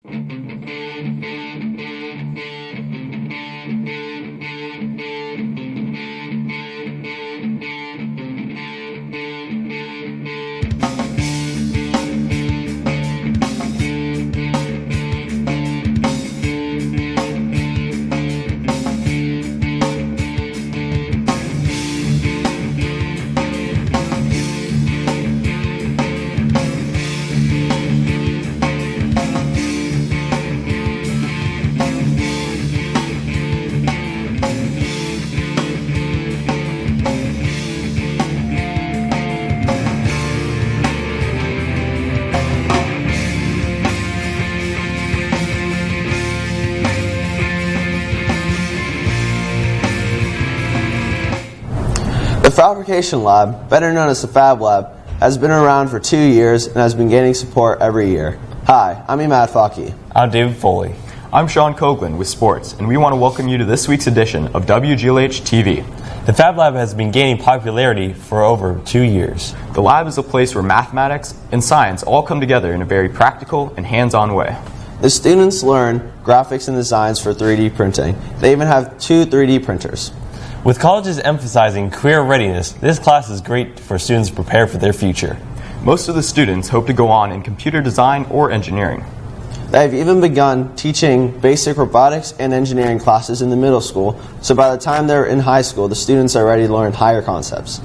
The Fabrication Lab, better known as the Fab Lab, has been around for 2 years and has been gaining support every year. Hi, I'm Imad Faki. I'm David Foley. I'm Sean Coughlin with Sports, and we want to welcome you to this week's edition of WGLH TV. The Fab Lab has been gaining popularity for over 2 years. The lab is a place where mathematics and science all come together in a very practical and hands-on way. The students learn graphics and designs for 3D printing. They even have 2 3D printers. With colleges emphasizing career readiness, this class is great for students to prepare for their future. Most of the students hope to go on in computer design or engineering. They have even begun teaching basic robotics and engineering classes in the middle school, so by the time they're in high school, the students are ready to learn higher concepts.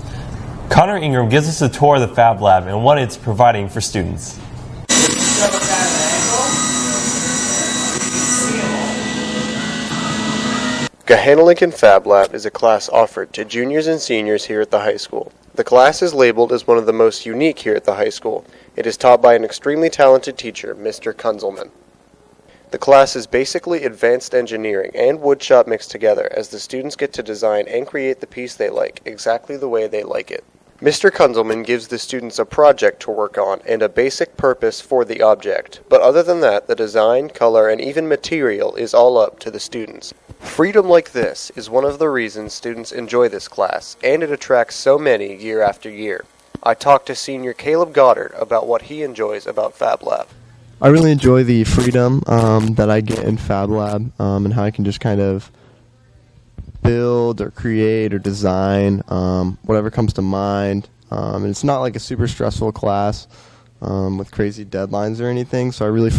Connor Ingram gives us a tour of the Fab Lab and what it's providing for students. Gahanna Lincoln Fab Lab is a class offered to juniors and seniors here at the high school. The class is labeled as one of the most unique here at the high school. It is taught by an extremely talented teacher, Mr. Kunzelman. The class is basically advanced engineering and woodshop mixed together, as the students get to design and create the piece they like, exactly the way they like it. Mr. Kunzelman gives the students a project to work on and a basic purpose for the object, but other than that, the design, color, and even material is all up to the students. Freedom like this is one of the reasons students enjoy this class, and it attracts so many year after year. I talked to senior Caleb Goddard about what he enjoys about Fab Lab. I really enjoy the freedom that I get in Fab Lab and how I can just kind of build or create or design whatever comes to mind. And it's not like a super stressful class with crazy deadlines or anything, so I really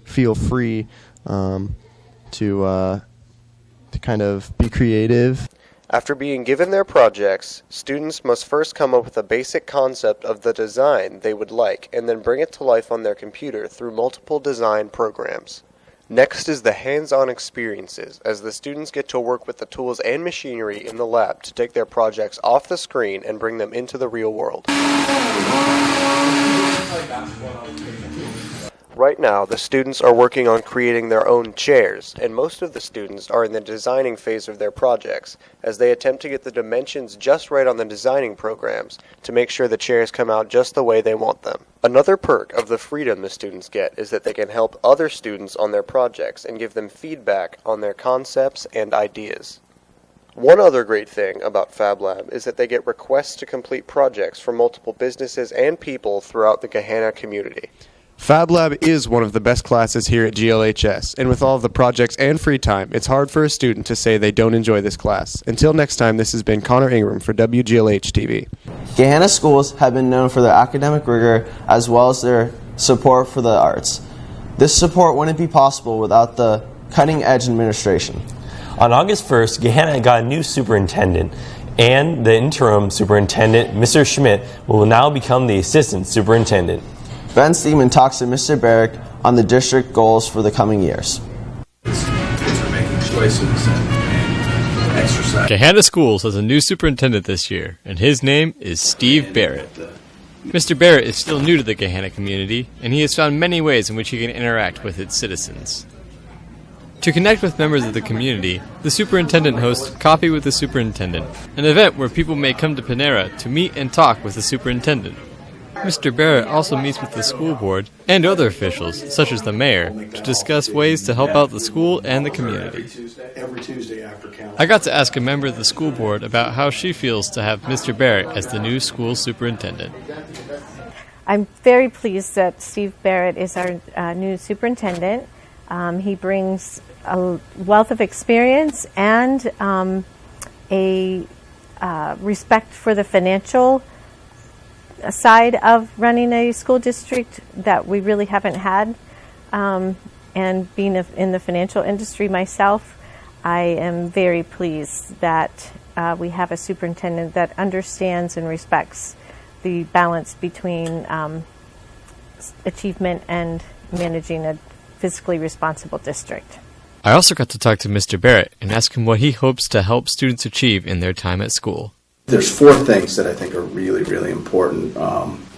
feel free to kind of be creative. After being given their projects, students must first come up with a basic concept of the design they would like and then bring it to life on their computer through multiple design programs. Next is the hands-on experiences, as the students get to work with the tools and machinery in the lab to take their projects off the screen and bring them into the real world. Right now, the students are working on creating their own chairs, and most of the students are in the designing phase of their projects, as they attempt to get the dimensions just right on the designing programs to make sure the chairs come out just the way they want them. Another perk of the freedom the students get is that they can help other students on their projects and give them feedback on their concepts and ideas. One other great thing about Fab Lab is that they get requests to complete projects from multiple businesses and people throughout the Gahanna community. Fab Lab is one of the best classes here at GLHS, and with all of the projects and free time, it's hard for a student to say they don't enjoy this class. Until next time, this has been Connor Ingram for WGLH TV. Gahanna schools have been known for their academic rigor as well as their support for the arts. This support wouldn't be possible without the cutting-edge administration. On August 1st, Gahanna got a new superintendent, and the interim superintendent, Mr. Schmidt, will now become the assistant superintendent. Ben Steeman talks to Mr. Barrick on the district goals for the coming years. Kids are making choices and exercise. Gahanna Schools has a new superintendent this year, and his name is Steve Barrett. Mr. Barrett is still new to the Gahanna community, and he has found many ways in which he can interact with its citizens. To connect with members of the community, the superintendent hosts Coffee with the Superintendent, an event where people may come to Panera to meet and talk with the superintendent. Mr. Barrett also meets with the school board and other officials, such as the mayor, to discuss ways to help out the school and the community. I got to ask a member of the school board about how she feels to have Mr. Barrett as the new school superintendent. I'm very pleased that Steve Barrett is our new superintendent. He brings a wealth of experience and a respect for the financial side of running a school district that we really haven't had. And being in the financial industry myself, I am very pleased that we have a superintendent that understands and respects the balance between achievement and managing a fiscally responsible district. I also got to talk to Mr. Barrett and ask him what he hopes to help students achieve in their time at school. There's 4 things that I think are really, really important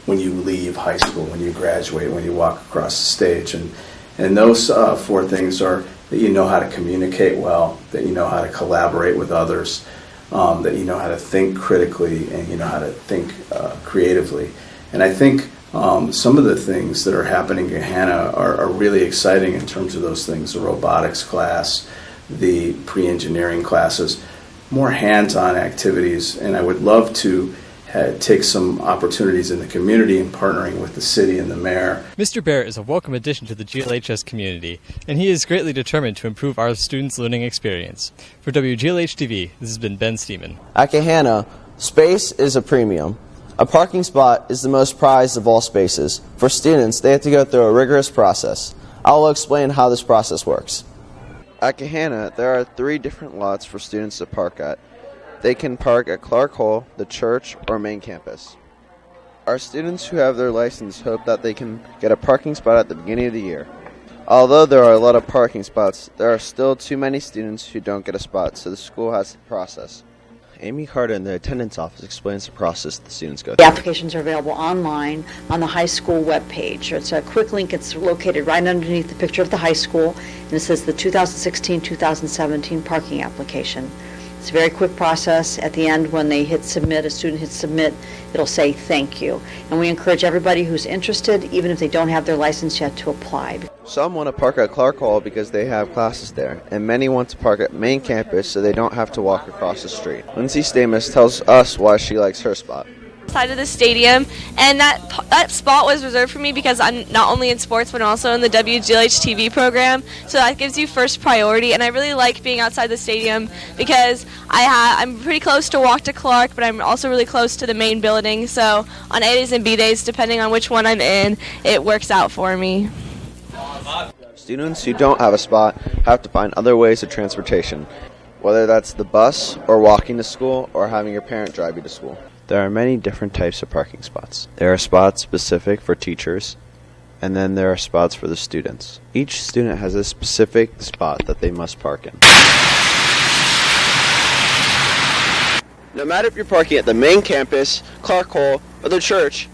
when you leave high school, when you graduate, when you walk across the stage. And those 4 things are that you know how to communicate well, that you know how to collaborate with others, that you know how to think critically, and you know how to think creatively. And I think some of the things that are happening in Gahanna are really exciting in terms of those things. The robotics class, the pre-engineering classes, more hands-on activities, and I would love to take some opportunities in the community and partnering with the city and the mayor. Mr. Barrett is a welcome addition to the GLHS community, and he is greatly determined to improve our students' learning experience. For WGLH TV, this has been Ben Steeman. At Gahanna, space is a premium. A parking spot is the most prized of all spaces. For students, they have to go through a rigorous process. I will explain how this process works. At Gahanna, there are 3 different lots for students to park at. They can park at Clark Hall, the church, or main campus. Our students who have their license hope that they can get a parking spot at the beginning of the year. Although there are a lot of parking spots, there are still too many students who don't get a spot, so the school has to process. Amy Carter in the attendance office explains the process the students go through. The applications are available online on the high school webpage. It's a quick link. It's located right underneath the picture of the high school, and it says the 2016-2017 parking application. It's a very quick process. At the end, when they hit submit, a student hits submit, it'll say thank you. And we encourage everybody who's interested, even if they don't have their license yet, to apply. Some want to park at Clark Hall because they have classes there, and many want to park at main campus so they don't have to walk across the street. Lindsay Stamus tells us why she likes her spot. Side of the stadium, and that spot was reserved for me because I'm not only in sports but also in the WGLH TV program, so that gives you first priority. And I really like being outside the stadium because I'm pretty close to walk to Clark, but I'm also really close to the main building, so on A days and B days, depending on which one I'm in, it works out for me. Students who don't have a spot have to find other ways of transportation, whether that's the bus or walking to school or having your parent drive you to school. There are many different types of parking spots. There are spots specific for teachers, and then there are spots for the students. Each student has a specific spot that they must park in. No matter if you're parking at the main campus, Clark Hall, or the church,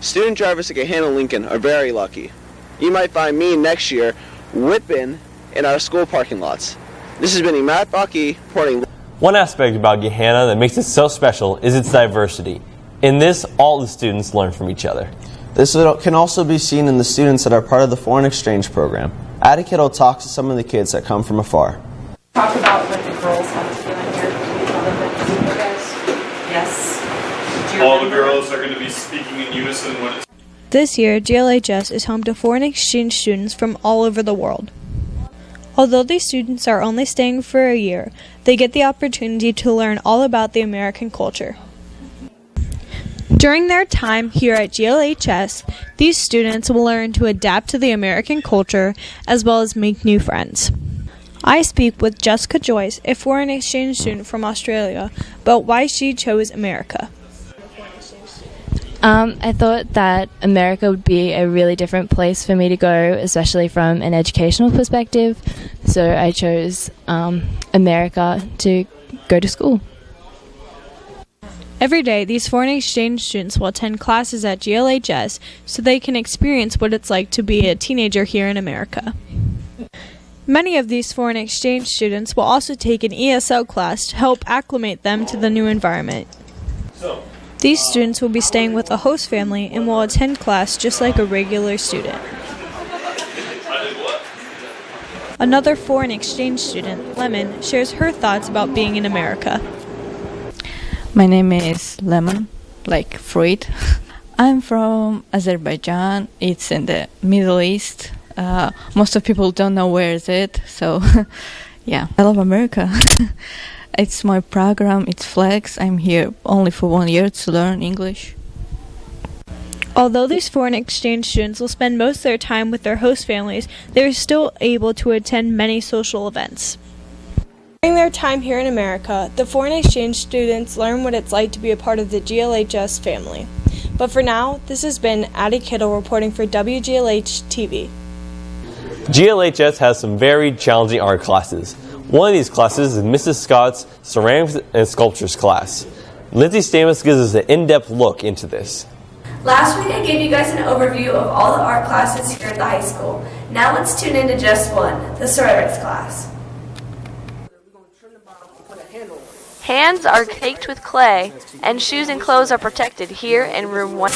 student drivers at Gahanna Lincoln are very lucky. You might find me next year whipping in our school parking lots. This has been Matt Baki reporting. One aspect about Gahanna that makes it so special is its diversity. In this, all the students learn from each other. This can also be seen in the students that are part of the foreign exchange program. Addie Kittle talks to some of the kids that come from afar. Talk about what the girls have to do in here. Can you tell them what to do, guys? Yes. All the girls are going to be speaking in unison when it's... This year, GLHS is home to foreign exchange students from all over the world. Although these students are only staying for a year, they get the opportunity to learn all about the American culture. During their time here at GLHS, these students will learn to adapt to the American culture as well as make new friends. I speak with Jessica Joyce, a foreign exchange student from Australia, about why she chose America. I thought that America would be a really different place for me to go, especially from an educational perspective. So I chose America to go to school. Every day, these foreign exchange students will attend classes at GLHS so they can experience what it's like to be a teenager here in America. Many of these foreign exchange students will also take an ESL class to help acclimate them to the new environment. These students will be staying with a host family and will attend class just like a regular student. Another foreign exchange student, Lemon, shares her thoughts about being in America. My name is Lemon, like fruit. I'm from Azerbaijan. It's in the Middle East. most of people don't know where is it. So, yeah, I love America. It's my program. It's Flex. I'm here only for 1 year to learn English. Although these foreign exchange students will spend most of their time with their host families, they are still able to attend many social events. During their time here in America, the foreign exchange students learn what it's like to be a part of the GLHS family. But for now, this has been Addie Kittle reporting for WGLH TV. GLHS has some very challenging art classes. One of these classes is Mrs. Scott's Ceramics and Sculptures class. Lindsay Stamos gives us an in-depth look into this. Last week I gave you guys an overview of all the art classes here at the high school. Now let's tune into just one, the ceramics class. Hands are caked with clay, and shoes and clothes are protected here in room 1.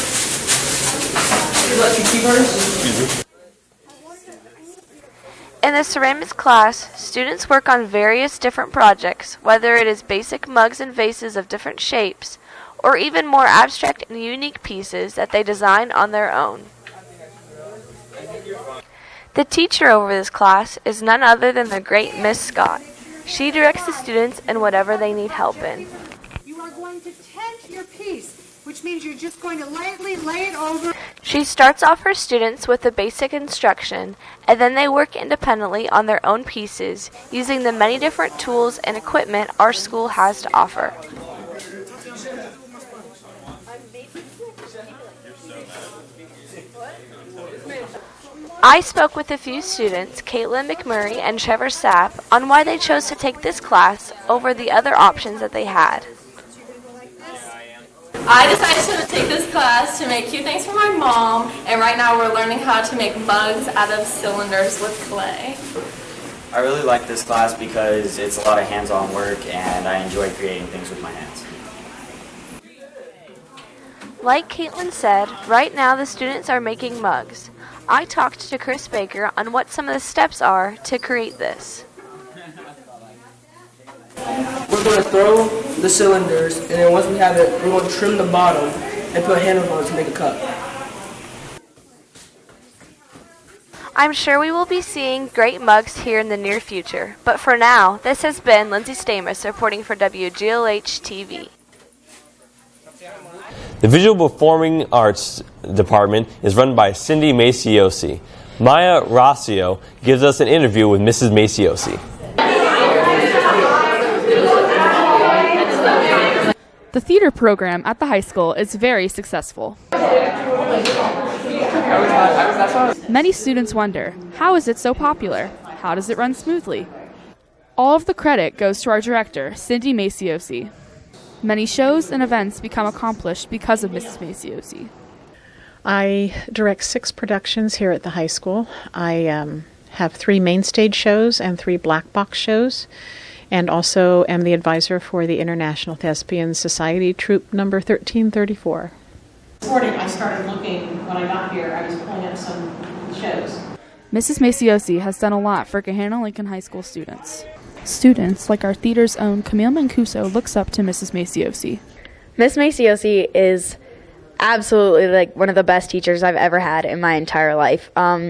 In the ceramics class, students work on various different projects, whether it is basic mugs and vases of different shapes, or even more abstract and unique pieces that they design on their own. The teacher over this class is none other than the great Miss Scott. She directs the students in whatever they need help in. You are going to tent your piece, which means you're just going to lightly lay it over. She starts off her students with the basic instruction, and then they work independently on their own pieces, using the many different tools and equipment our school has to offer. I spoke with a few students, Caitlin McMurray and Trevor Sapp, on why they chose to take this class over the other options that they had. I decided to take this class to make cute things for my mom, and right now we're learning how to make mugs out of cylinders with clay. I really like this class because it's a lot of hands-on work and I enjoy creating things with my hands. Like Caitlin said, right now the students are making mugs. I talked to Chris Baker on what some of the steps are to create this. We're going to throw the cylinders, and then once we have it, we're going to trim the bottom and put handles on it to make a cup. I'm sure we will be seeing great mugs here in the near future, but for now, this has been Lindsay Stamos reporting for WGLH TV. The Visual Performing Arts Department is run by Cindy Maciosi. Maya Rossio gives us an interview with Mrs. Maciosi. The theater program at the high school is very successful. Many students wonder, how is it so popular? How does it run smoothly? All of the credit goes to our director, Cindy Maciosi. Many shows and events become accomplished because of Mrs. Maciosi. I direct 6 productions here at the high school. I have 3 main stage shows and 3 black box shows, and also am the advisor for the International Thespian Society Troupe number 1334. This morning I started looking, when I got here, I was pulling up some shows. Mrs. Maciosi has done a lot for Gahanna Lincoln High School students. Students, like our theater's own Camille Mancuso, looks up to Mrs. Maciosi. Miss Maciosi is absolutely like one of the best teachers I've ever had in my entire life.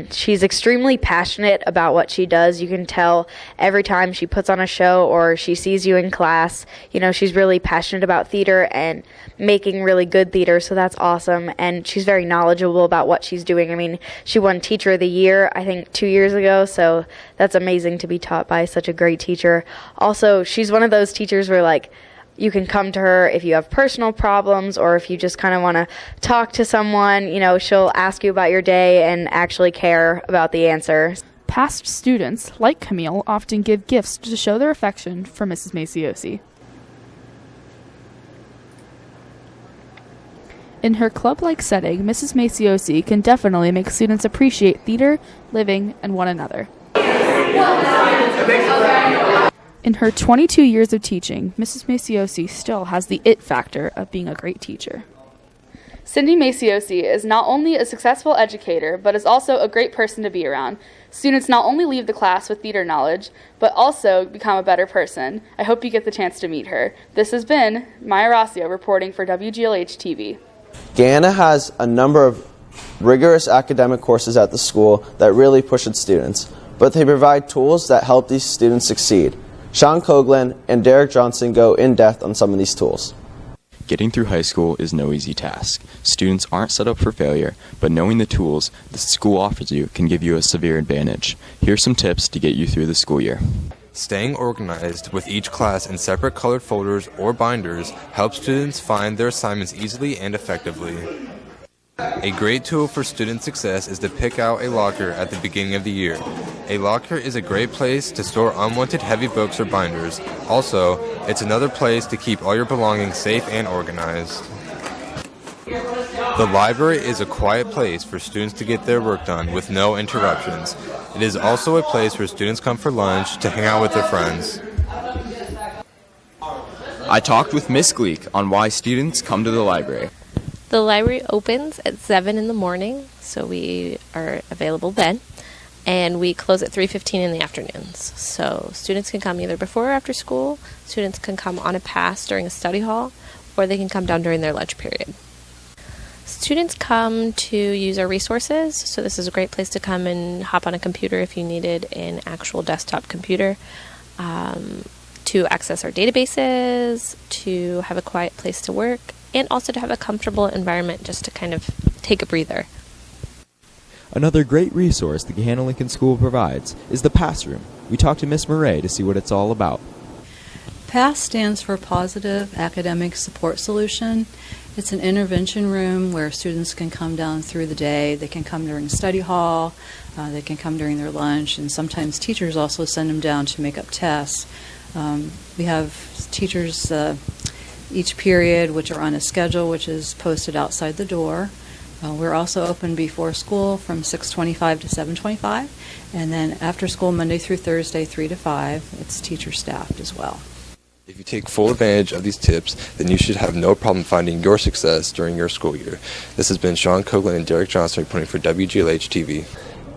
She's extremely passionate about what she does. You can tell every time she puts on a show or she sees you in class, you know, she's really passionate about theater and making really good theater, so that's awesome. And she's very knowledgeable about what she's doing. I mean, she won Teacher of the Year, I think, 2 years ago, so that's amazing to be taught by such a great teacher. Also, she's one of those teachers where, like, you can come to her if you have personal problems or if you just kind of want to talk to someone. You know, she'll ask you about your day and actually care about the answer. Past students, like Camille, often give gifts to show their affection for Mrs. Maciosi. In her club-like setting, Mrs. Maciosi can definitely make students appreciate theater, living, and one another. In her 22 years of teaching, Mrs. Maciosi still has the it factor of being a great teacher. Cindy Maciosi is not only a successful educator, but is also a great person to be around. Students not only leave the class with theater knowledge, but also become a better person. I hope you get the chance to meet her. This has been Maya Rossio reporting for WGLH TV. Gahanna has a number of rigorous academic courses at the school that really push its students, but they provide tools that help these students succeed. Sean Coughlin and Derek Johnson go in depth on some of these tools. Getting through high school is no easy task. Students aren't set up for failure, but knowing the tools the school offers you can give you a severe advantage. Here's some tips to get you through the school year. Staying organized with each class in separate colored folders or binders helps students find their assignments easily and effectively. A great tool for student success is to pick out a locker at the beginning of the year. A locker is a great place to store unwanted heavy books or binders. Also, it's another place to keep all your belongings safe and organized. The library is a quiet place for students to get their work done with no interruptions. It is also a place where students come for lunch to hang out with their friends. I talked with Miss Gleek on why students come to the library. The library opens at 7 in the morning, so we are available then, and we close at 3:15 in the afternoons. So students can come either before or after school, students can come on a pass during a study hall, or they can come down during their lunch period. Students come to use our resources, so this is a great place to come and hop on a computer if you needed an actual desktop computer, to access our databases, to have a quiet place to work, and also to have a comfortable environment just to kind of take a breather. Another great resource the Gahanna Lincoln School provides is the PASS room. We talked to Miss Murray to see what it's all about. PASS stands for Positive Academic Support Solution. It's an intervention room where students can come down through the day. They can come during study hall, they can come during their lunch, and sometimes teachers also send them down to make up tests. We have teachers each period which are on a schedule which is posted outside the door. We're also open before school from 6:25 to 7:25, and then after school Monday through Thursday 3 to 5. It's teacher staffed as well. If you take full advantage of these tips, then you should have no problem finding your success during your school year. This has been Sean Coughlin and Derek Johnson reporting for WGLH TV.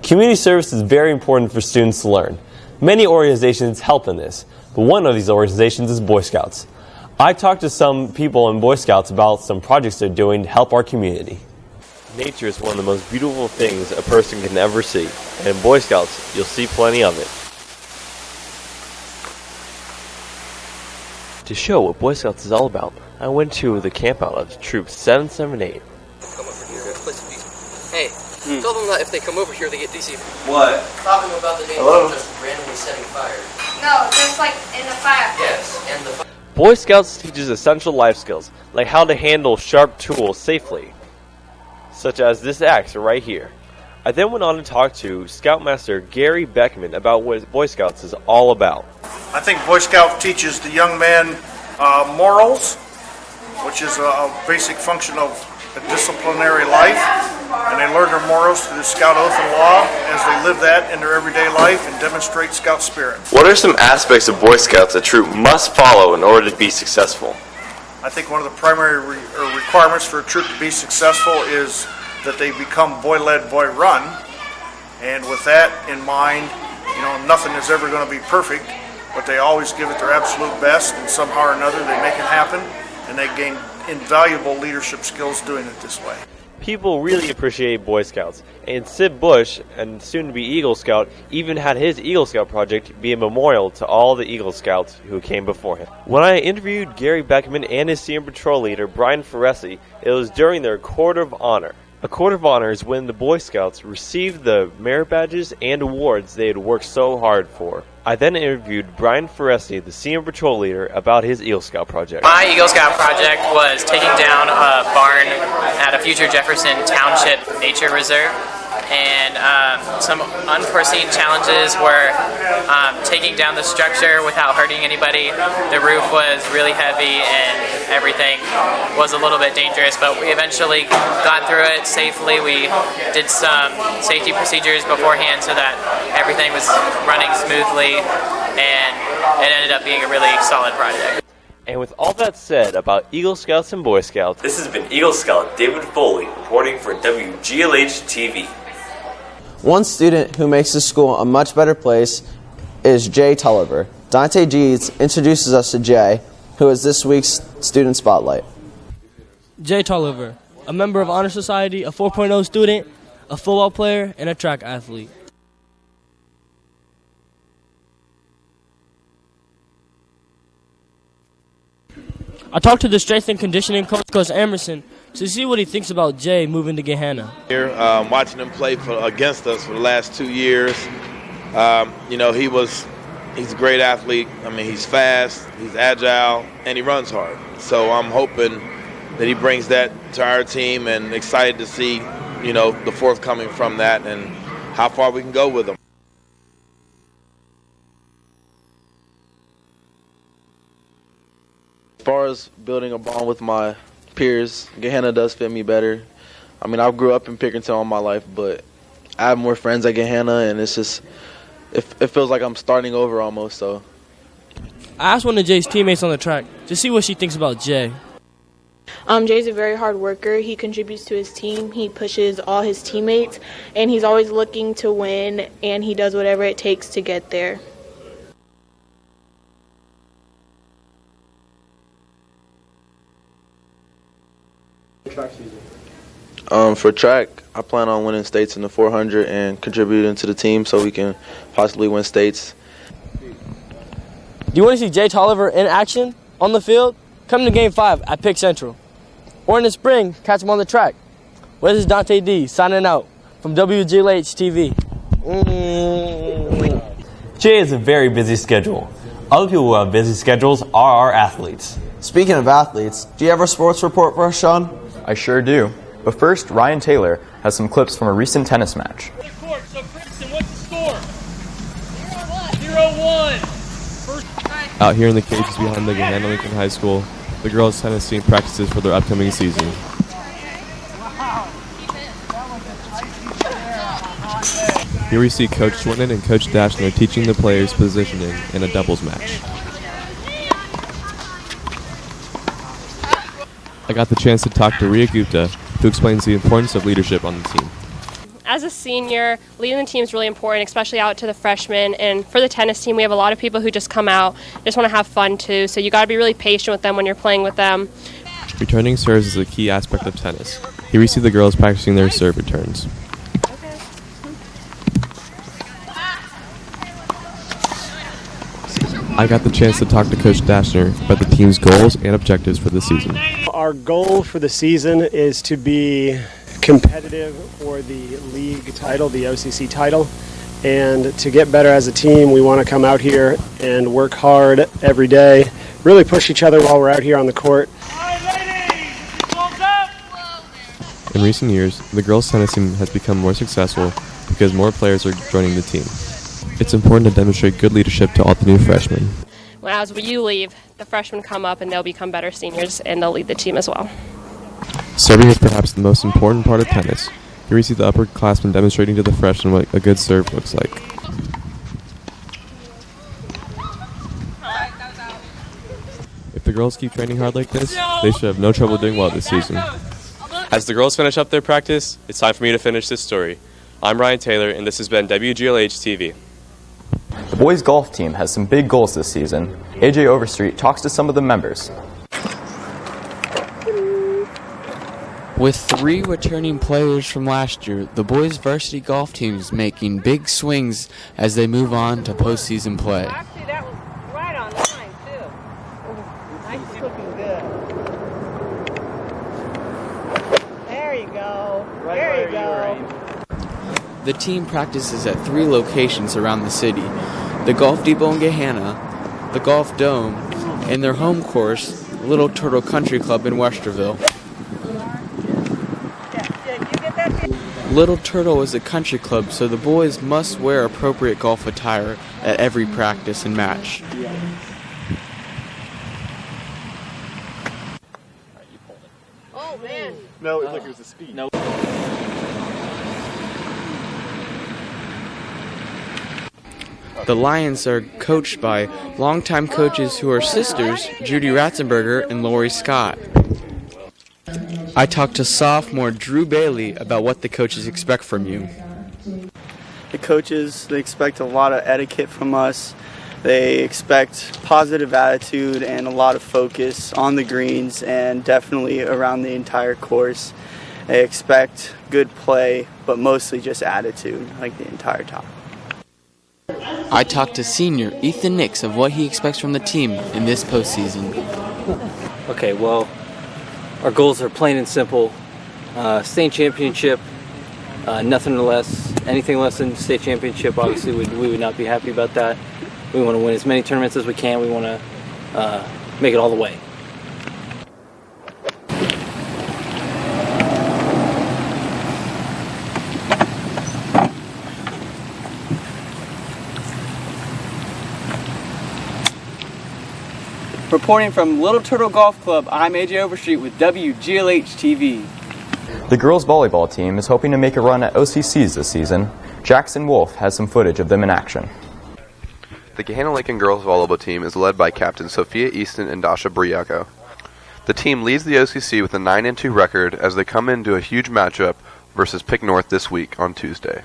Community service is very important for students to learn. Many organizations help in this, but one of these organizations is Boy Scouts. I talked to some people in Boy Scouts about some projects they're doing to help our community. Nature is one of the most beautiful things a person can ever see, and in Boy Scouts, you'll see plenty of it. To show what Boy Scouts is all about, I went to the camp out of Troop 778. Come over here, go to place of peace. Hey, tell them that if they come over here, they get DC. What? Talking about the danger of just randomly setting fire. No, just like in the fire. Yes, and the fire. Boy Scouts teaches essential life skills, like how to handle sharp tools safely, such as this axe right here. I then went on to talk to Scoutmaster Gary Beckman about what Boy Scouts is all about. I think Boy Scout teaches the young men morals, which is a basic function of a disciplinary life, and they learn their morals through the Scout Oath and Law as they live that in their everyday life and demonstrate Scout spirit. What are some aspects of Boy Scouts a troop must follow in order to be successful? I think one of the primary requirements for a troop to be successful is that they become boy-led, boy-run, and with that in mind, nothing is ever going to be perfect, but they always give it their absolute best, and somehow or another they make it happen, and they gain invaluable leadership skills doing it this way. People really appreciate Boy Scouts, and Sid Bush, and soon-to-be Eagle Scout, even had his Eagle Scout project be a memorial to all the Eagle Scouts who came before him. When I interviewed Gary Beckman and his senior patrol leader, Brian Ferresi, it was during their Court of Honor. A Court of Honor is when the Boy Scouts received the merit badges and awards they had worked so hard for. I then interviewed Brian Ferresi, the senior patrol leader, about his Eagle Scout project. My Eagle Scout project was taking down a barn at a future Jefferson Township Nature Reserve. And some unforeseen challenges were taking down the structure without hurting anybody. The roof was really heavy and everything was a little bit dangerous, but we eventually got through it safely. We did some safety procedures beforehand so that everything was running smoothly, and it ended up being a really solid project. And with all that said about Eagle Scouts and Boy Scouts, this has been Eagle Scout David Foley reporting for WGLH TV. One student who makes the school a much better place is Jay Tulliver. Dante Jeeds introduces us to Jay, who is this week's Student Spotlight. Jay Tulliver. a member of Honor Society, a 4.0 student, a football player, and a track athlete. I talked to the strength and conditioning coach, Coach Emerson, to see what he thinks about Jay moving to Gahanna. Here, watching him play against us for the last 2 years, he's a great athlete. I mean, he's fast, he's agile, and he runs hard. So I'm hoping that he brings that to our team, and excited to see, the forthcoming from that and how far we can go with him. As far as building a bond with my peers, Gahanna does fit me better. I mean, I grew up in Pickerington all my life, but I have more friends at Gahanna, and it's just, it feels like I'm starting over almost. So I asked one of Jay's teammates on the track to see what she thinks about Jay. Jay's a very hard worker. He contributes to his team. He pushes all his teammates, and he's always looking to win, and he does whatever it takes to get there. For track, I plan on winning states in the 400 and contributing to the team so we can possibly win states. Do you want to see Jay Tolliver in action on the field? Come to Game 5 at Pick Central. Or in the spring, catch him on the track. Well, this is Dante D signing out from WGLH TV. Jay has a very busy schedule. Other people who have busy schedules are our athletes. Speaking of athletes, do you have a sports report for us, Sean? I sure do. But first, Ryan Taylor has some clips from a recent tennis match. So Princeton, what's the score? 0-1. Out here in the cages behind the Gahanna Lincoln High School, the girls' tennis team practices for their upcoming season. Here we see Coach Swinton and Coach Dashner teaching the players positioning in a doubles match. I got the chance to talk to Ria Gupta, who explains the importance of leadership on the team. As a senior, leading the team is really important, especially out to the freshmen. And for the tennis team, we have a lot of people who just come out, just want to have fun too. So you got to be really patient with them when you're playing with them. Returning serves is a key aspect of tennis. Here we see the girls practicing their serve returns. I got the chance to talk to Coach Dashner about the team's goals and objectives for the season. Our goal for the season is to be competitive for the league title, the OCC title, and to get better as a team, we want to come out here and work hard every day, really push each other while we're out here on the court. In recent years, the girls' tennis team has become more successful because more players are joining the team. It's important to demonstrate good leadership to all the new freshmen. When as you leave, the freshmen come up and they'll become better seniors and they'll lead the team as well. Serving is perhaps the most important part of tennis. Here we see the upperclassmen demonstrating to the freshmen what a good serve looks like. If the girls keep training hard like this, they should have no trouble doing well this season. As the girls finish up their practice, it's time for me to finish this story. I'm Ryan Taylor, and this has been WGLH TV. The boys' golf team has some big goals this season. AJ Overstreet talks to some of the members. With 3 returning players from last year, the boys' varsity golf team is making big swings as they move on to postseason play. Actually, that was right on line, too. Nice looking good. There you go. There you go. The team practices at 3 locations around the city: the Golf Depot in Gahanna, the Golf Dome, and their home course, Little Turtle Country Club in Westerville. Little Turtle is a country club, so the boys must wear appropriate golf attire at every practice and match. Oh, man. No, look, it was the speed. No. The Lions are coached by longtime coaches who are sisters, Judy Ratzenberger and Lori Scott. I talked to sophomore Drew Bailey about what the coaches expect from you. The coaches, they expect a lot of etiquette from us. They expect positive attitude and a lot of focus on the greens and definitely around the entire course. They expect good play, but mostly just attitude, like the entire time. I talked to senior Ethan Nix of what he expects from the team in this postseason. Okay, well, our goals are plain and simple. State championship, nothing less. Anything less than state championship, obviously, we would not be happy about that. We want to win as many tournaments as we can. We want to make it all the way. Reporting from Little Turtle Golf Club, I'm AJ Overstreet with WGLH TV. The girls' volleyball team is hoping to make a run at OCCs this season. Jackson Wolf has some footage of them in action. The Gahanna Lincoln girls' volleyball team is led by Captain Sophia Easton and Dasha Briaco. The team leads the OCC with a 9-2 record as they come into a huge matchup versus Pick North this week on Tuesday.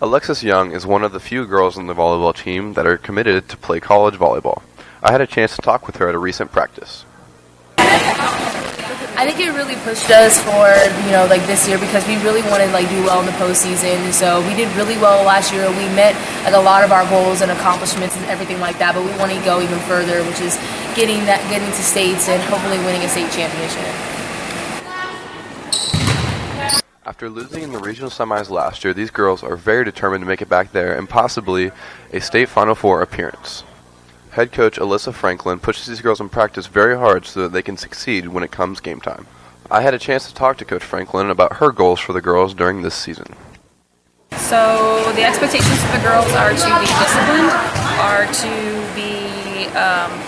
Alexis Young is one of the few girls on the volleyball team that are committed to play college volleyball. I had a chance to talk with her at a recent practice. I think it really pushed us for, this year because we really wanted to do well in the postseason. So we did really well last year. We met a lot of our goals and accomplishments and everything like that, but we want to go even further, which is getting to states and hopefully winning a state championship. After losing in the regional semis last year, these girls are very determined to make it back there and possibly a state Final Four appearance. Head coach Alyssa Franklin pushes these girls in practice very hard so that they can succeed when it comes game time. I had a chance to talk to Coach Franklin about her goals for the girls during this season. So the expectations for the girls are to be disciplined, are to be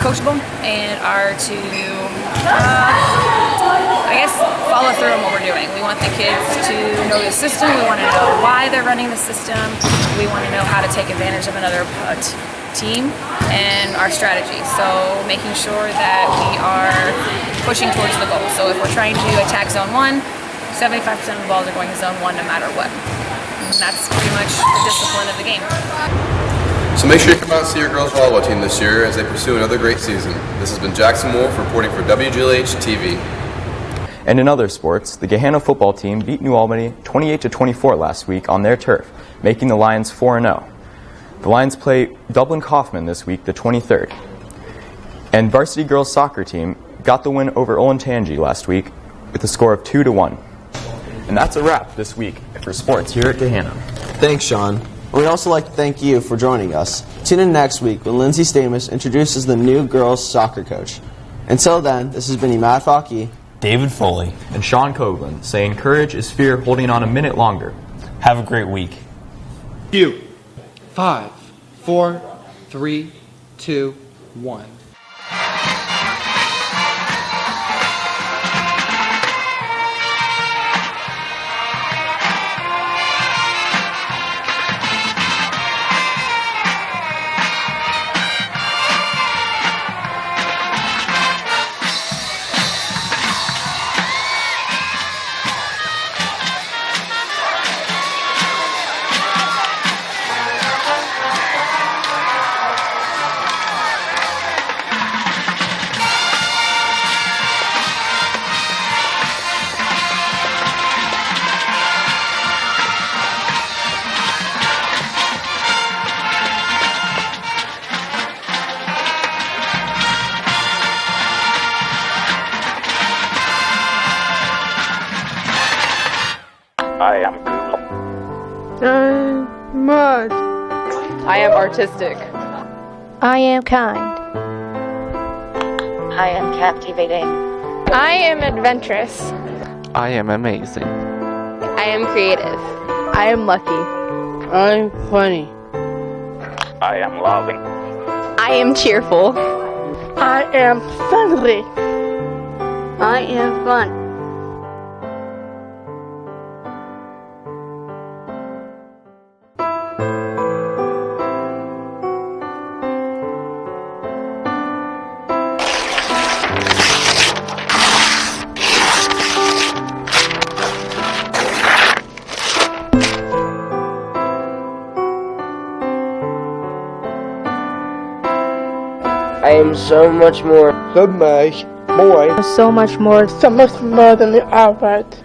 coachable, and are to, follow through on what we're doing. We want the kids to know the system. We want to know why they're running the system. We want to know how to take advantage of another team and our strategy. So making sure that we are pushing towards the goal. So if we're trying to attack zone 1, 75% of the balls are going to zone 1 no matter what. And that's pretty much the discipline of the game. So make sure you come out and see your girls volleyball team this year as they pursue another great season. This has been Jackson Wolf reporting for WGLH TV. And in other sports, the Gahanna football team beat New Albany 28-24 last week on their turf, making the Lions 4-0. The Lions play Dublin Kaufman this week, the 23rd. And varsity girls soccer team got the win over Olentangy last week with a score of 2-1. And that's a wrap this week for sports here at Gahanna. Thanks, Sean. We'd also like to thank you for joining us. Tune in next week when Lindsay Stamus introduces the new girls soccer coach. Until then, this has been Matt Fockey, David Foley, and Sean Coughlin saying courage is fear holding on a minute longer. Have a great week. 5, 4, 3, 2, 1. I am much. I am artistic. I am kind. I am captivating. I am adventurous. I am amazing. I am creative. I am lucky. I'm funny. I am loving. I am cheerful. I am friendly. I am fun. I am so much more than my boy. So much more. So much more than the average.